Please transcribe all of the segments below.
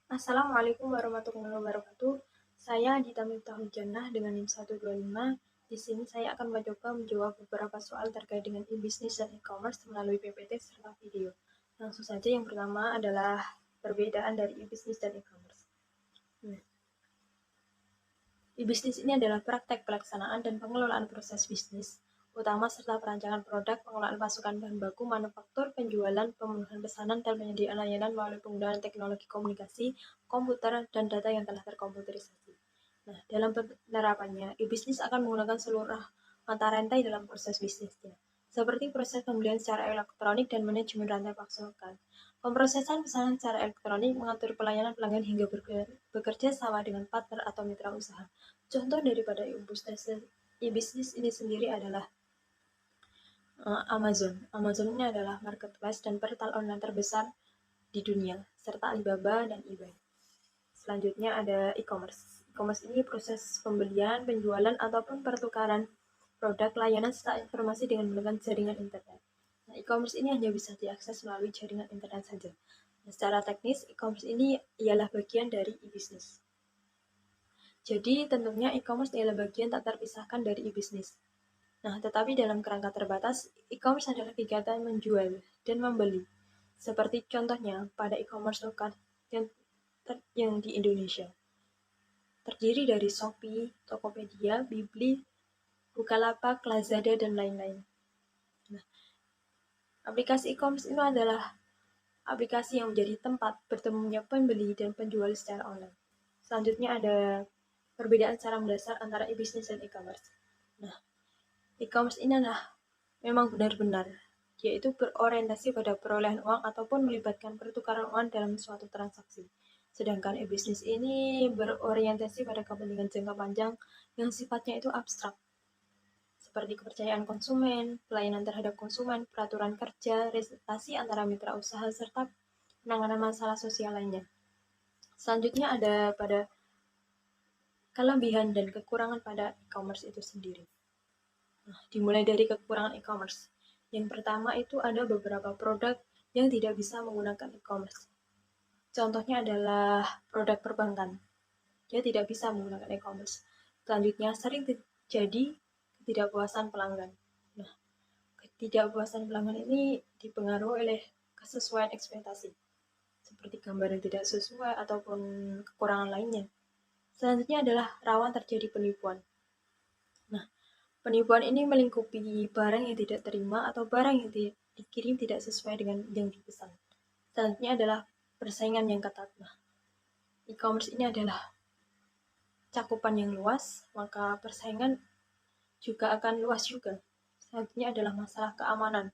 Assalamualaikum warahmatullahi wabarakatuh. Saya Dita Miftahul Jannah dengan NIM 125. Di sini saya akan mencoba menjawab beberapa soal terkait dengan e-bisnis dan e-commerce melalui PPT serta video. Langsung saja, yang pertama adalah perbedaan dari e-bisnis dan e-commerce. E-bisnis ini adalah praktek pelaksanaan dan pengelolaan proses bisnis utama serta perancangan produk, pengelolaan pasukan bahan baku, manufaktur, penjualan, pemenuhan pesanan, dan penyediaan layanan melalui penggunaan teknologi komunikasi, komputer, dan data yang telah terkomputerisasi. Nah, dalam penerapannya, e-bisnis akan menggunakan seluruh mata rantai dalam proses bisnisnya, seperti proses pembelian secara elektronik dan manajemen rantai pasokan. Pemrosesan pesanan secara elektronik mengatur pelayanan pelanggan hingga bekerja sama dengan partner atau mitra usaha. Contoh daripada e-bisnis ini sendiri adalah Amazon. Amazon ini adalah marketplace dan portal online terbesar di dunia, serta Alibaba dan eBay. Selanjutnya ada e-commerce. E-commerce ini proses pembelian, penjualan, ataupun pertukaran produk, layanan, serta informasi dengan menggunakan jaringan internet. Nah, e-commerce ini hanya bisa diakses melalui jaringan internet saja. Nah, secara teknis, e-commerce ini ialah bagian dari e-bisnis. Jadi, tentunya e-commerce adalah bagian tak terpisahkan dari e-bisnis. Nah, tetapi dalam kerangka terbatas, e-commerce adalah kegiatan menjual dan membeli. Seperti contohnya pada e-commerce lokal yang di Indonesia. Terdiri dari Shopee, Tokopedia, Bibli, Bukalapak, Lazada, dan lain-lain. Nah, aplikasi e-commerce itu adalah aplikasi yang menjadi tempat bertemunya pembeli dan penjual secara online. Selanjutnya ada perbedaan secara mendasar antara e-bisnis dan e-commerce. Nah, e-commerce ini adalah memang benar-benar yaitu berorientasi pada perolehan uang ataupun melibatkan pertukaran uang dalam suatu transaksi. Sedangkan e-bisnis ini berorientasi pada kepentingan jangka panjang yang sifatnya itu abstrak, seperti kepercayaan konsumen, pelayanan terhadap konsumen, peraturan kerja, representasi antara mitra usaha, serta penanganan masalah sosial lainnya. Selanjutnya ada pada kelebihan dan kekurangan pada e-commerce itu sendiri. Nah, dimulai dari kekurangan e-commerce. Yang pertama itu ada beberapa produk yang tidak bisa menggunakan e-commerce. Contohnya adalah produk perbankan. Dia tidak bisa menggunakan e-commerce. Selanjutnya, sering terjadi ketidakpuasan pelanggan. Nah, ketidakpuasan pelanggan ini dipengaruhi oleh kesesuaian ekspektasi, seperti gambar yang tidak sesuai ataupun kekurangan lainnya. Selanjutnya adalah rawan terjadi penipuan. Nah, penipuan ini melingkupi barang yang tidak terima atau barang yang dikirim tidak sesuai dengan yang dipesan. Selanjutnya adalah persaingan yang ketat. Nah, e-commerce ini adalah cakupan yang luas, maka persaingan juga akan luas juga. Selanjutnya adalah masalah keamanan.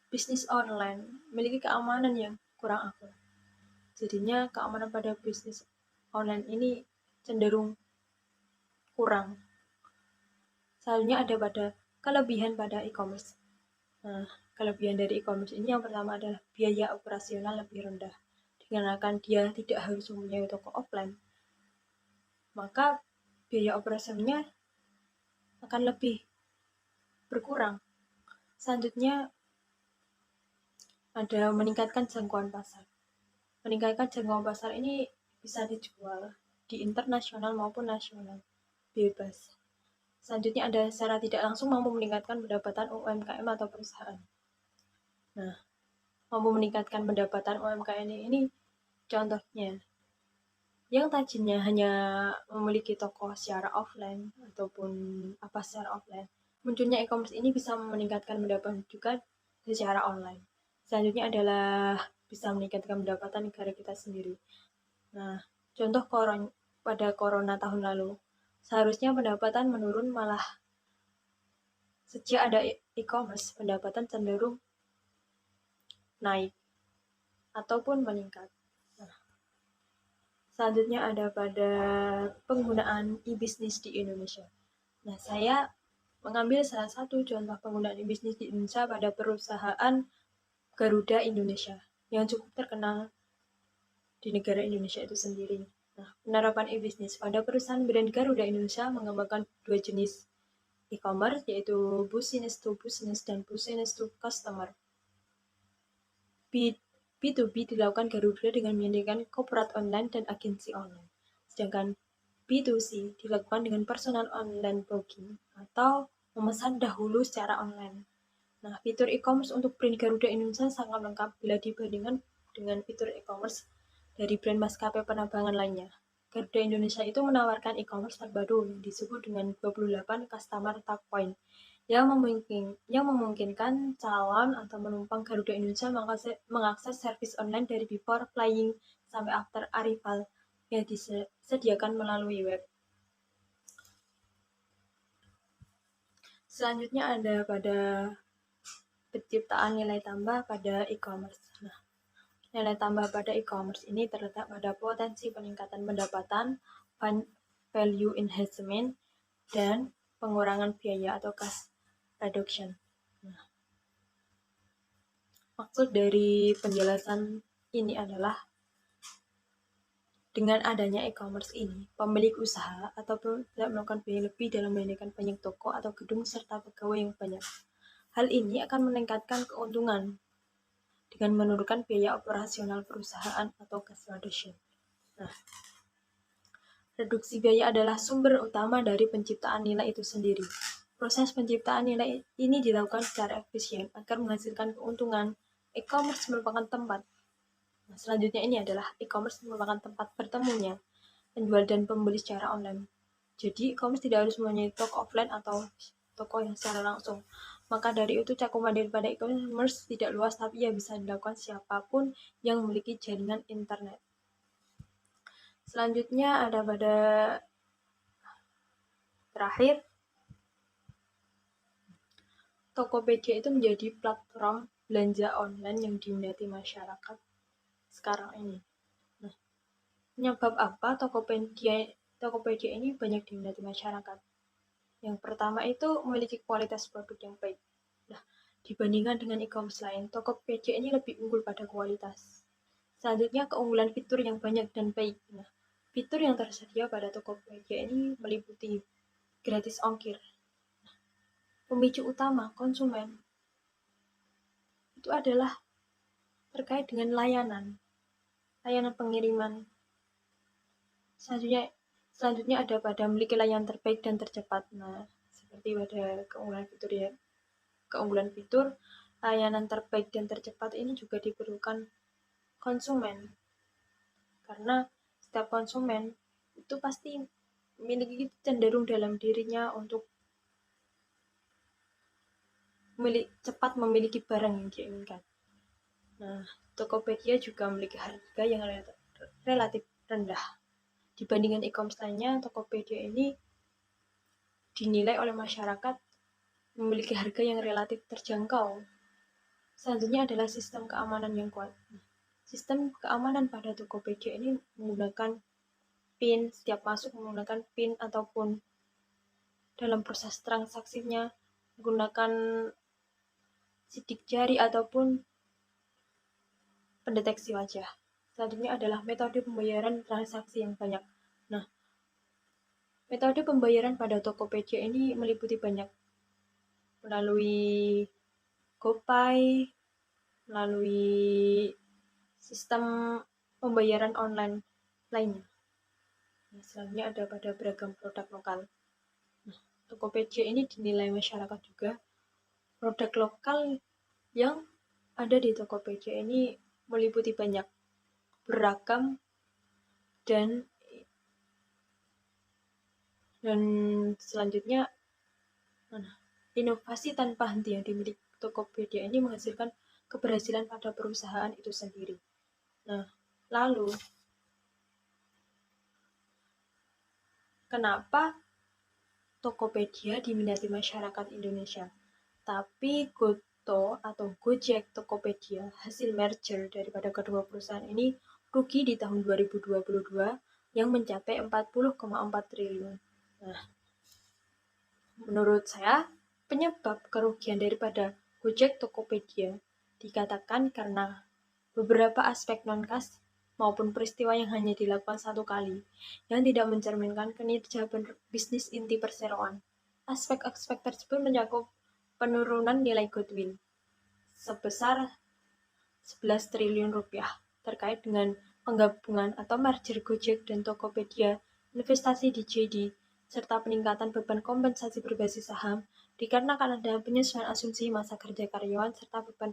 Bisnis online memiliki keamanan yang kurang akurat. Jadinya keamanan pada bisnis online ini cenderung kurang. Selanjutnya ada pada kelebihan pada e-commerce. Nah, kelebihan dari e-commerce ini yang pertama adalah biaya operasional lebih rendah. Dikarenakan dia tidak harus mempunyai toko offline, maka biaya operasionalnya akan lebih berkurang. Selanjutnya ada meningkatkan jangkauan pasar. Meningkatkan jangkauan pasar ini bisa dijual di internasional maupun nasional, bebas. Selanjutnya ada secara tidak langsung mampu meningkatkan pendapatan UMKM atau perusahaan. Nah, mampu meningkatkan pendapatan UMKM ini contohnya yang tadinya hanya memiliki toko secara offline ataupun apa secara offline, munculnya e-commerce ini bisa meningkatkan pendapatan juga secara online. Selanjutnya adalah bisa meningkatkan pendapatan negara kita sendiri. Nah, contoh pada corona tahun lalu, seharusnya pendapatan menurun, malah sejak ada e-commerce pendapatan cenderung naik ataupun meningkat. Nah, selanjutnya ada pada penggunaan e-bisnis di Indonesia. Nah, saya mengambil salah satu contoh penggunaan e-bisnis di Indonesia pada perusahaan Garuda Indonesia yang cukup terkenal di negara Indonesia itu sendiri. Nah, penerapan e-bisnis pada perusahaan brand Garuda Indonesia mengembangkan dua jenis e-commerce, yaitu business to business dan business to customer. B2B dilakukan Garuda dengan menyediakan korporat online dan agensi online. Sedangkan B2C dilakukan dengan personal online booking atau memesan dahulu secara online. Nah, fitur e-commerce untuk brand Garuda Indonesia sangat lengkap bila dibandingkan dengan fitur e-commerce dari brand maskapai penerbangan lainnya. Garuda Indonesia itu menawarkan e-commerce terbaru yang disebut dengan 28 Customer Touchpoint yang memungkinkan calon atau penumpang Garuda Indonesia mengakses servis online dari before flying sampai after arrival yang disediakan melalui web. Selanjutnya ada pada penciptaan nilai tambah pada e-commerce. Nah, nilai tambah pada e-commerce ini terletak pada potensi peningkatan pendapatan, value enhancement, dan pengurangan biaya atau cost reduction. Nah, maksud dari penjelasan ini adalah dengan adanya e-commerce ini, pemilik usaha ataupun tidak melakukan biaya lebih dalam mendirikan banyak toko atau gedung serta pegawai yang banyak. Hal ini akan meningkatkan keuntungan dengan menurunkan biaya operasional perusahaan atau cost reduction. Nah, reduksi biaya adalah sumber utama dari penciptaan nilai itu sendiri. Proses penciptaan nilai ini dilakukan secara efisien agar menghasilkan keuntungan. E-commerce merupakan tempat. Nah, selanjutnya ini adalah e-commerce merupakan tempat bertemunya penjual dan pembeli secara online. Jadi, e-commerce tidak harus mempunyai toko offline atau toko yang secara langsung. Maka dari itu cakupan daripada e-commerce tidak luas, tapi ia bisa dilakukan siapapun yang memiliki jaringan internet. Selanjutnya ada pada terakhir, Tokopedia itu menjadi platform belanja online yang diminati masyarakat sekarang ini. Nah, penyebab apa Tokopedia ini banyak diminati masyarakat? Yang pertama itu memiliki kualitas produk yang baik. Nah, dibandingkan dengan e-commerce lain, Tokopedia ini lebih unggul pada kualitas. Selanjutnya, keunggulan fitur yang banyak dan baik. Nah, fitur yang tersedia pada Tokopedia ini meliputi gratis ongkir. Pemicu utama konsumen itu adalah terkait dengan layanan pengiriman. Selanjutnya ada pada memiliki layanan terbaik dan tercepat. Nah, seperti pada keunggulan fitur, layanan terbaik dan tercepat ini juga diperlukan konsumen. Karena setiap konsumen itu pasti memiliki cenderung dalam dirinya untuk cepat memiliki barang yang diinginkan. Nah, Tokopedia juga memiliki harga yang relatif rendah. Dibandingkan e-commerce lainnya, Tokopedia ini dinilai oleh masyarakat memiliki harga yang relatif terjangkau. Selanjutnya adalah sistem keamanan yang kuat. Sistem keamanan pada Tokopedia ini menggunakan PIN, setiap masuk menggunakan PIN ataupun dalam proses transaksinya menggunakan sidik jari ataupun pendeteksi wajah. Selanjutnya adalah metode pembayaran transaksi yang banyak. Nah, metode pembayaran pada Tokopedia ini meliputi banyak, melalui GoPay, melalui sistem pembayaran online lainnya. Nah, selanjutnya ada pada beragam produk lokal. Nah, Tokopedia ini dinilai masyarakat juga. Produk lokal yang ada di Tokopedia ini meliputi banyak, beragam, dan selanjutnya inovasi tanpa henti yang dimiliki Tokopedia ini menghasilkan keberhasilan pada perusahaan itu sendiri. Nah, lalu kenapa Tokopedia diminati masyarakat Indonesia? Tapi Goto atau Gojek Tokopedia hasil merger daripada kedua perusahaan ini rugi di tahun 2022 yang mencapai 40,4 triliun. Nah, menurut saya penyebab kerugian daripada Gojek Tokopedia dikatakan karena beberapa aspek non-kas maupun peristiwa yang hanya dilakukan satu kali, yang tidak mencerminkan kinerja bisnis inti perseroan. Aspek-aspek tersebut mencakup penurunan nilai goodwill sebesar 11 triliun rupiah. Terkait dengan penggabungan atau merger Gojek dan Tokopedia, investasi di JD, serta peningkatan beban kompensasi berbasis saham, dikarenakan ada penyesuaian asumsi masa kerja karyawan serta beban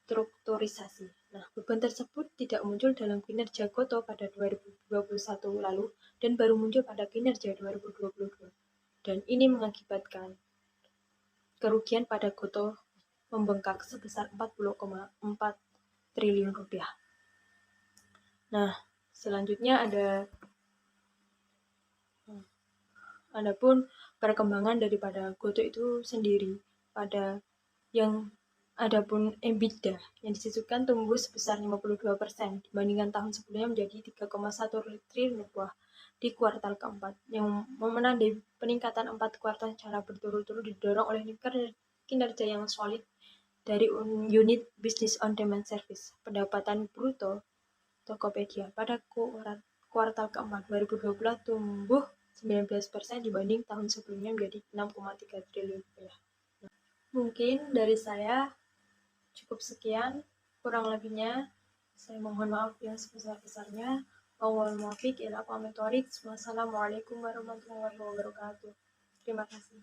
restrukturisasi. Nah, beban tersebut tidak muncul dalam kinerja Goto pada 2021 lalu dan baru muncul pada kinerja 2022. Dan ini mengakibatkan kerugian pada Goto membengkak sebesar 40,4 triliun rupiah. Nah, selanjutnya adapun perkembangan daripada Goto itu sendiri pada yang adapun EBITDA yang disisihkan tumbuh sebesar 52% dibandingkan tahun sebelumnya menjadi 3,1 triliun rupiah di kuartal keempat, yang menandai peningkatan 4 kuartal secara berturut-turut didorong oleh kinerja yang solid dari unit bisnis on demand service. Pendapatan bruto Tokopedia pada kuartal keempat 2020 tumbuh 19% dibanding tahun sebelumnya menjadi 6,3 triliun rupiah. Mungkin dari saya cukup sekian, kurang lebihnya saya mohon maaf yang sebesar-besarnya. Wassalamualaikum warahmatullahi wabarakatuh. Terima kasih.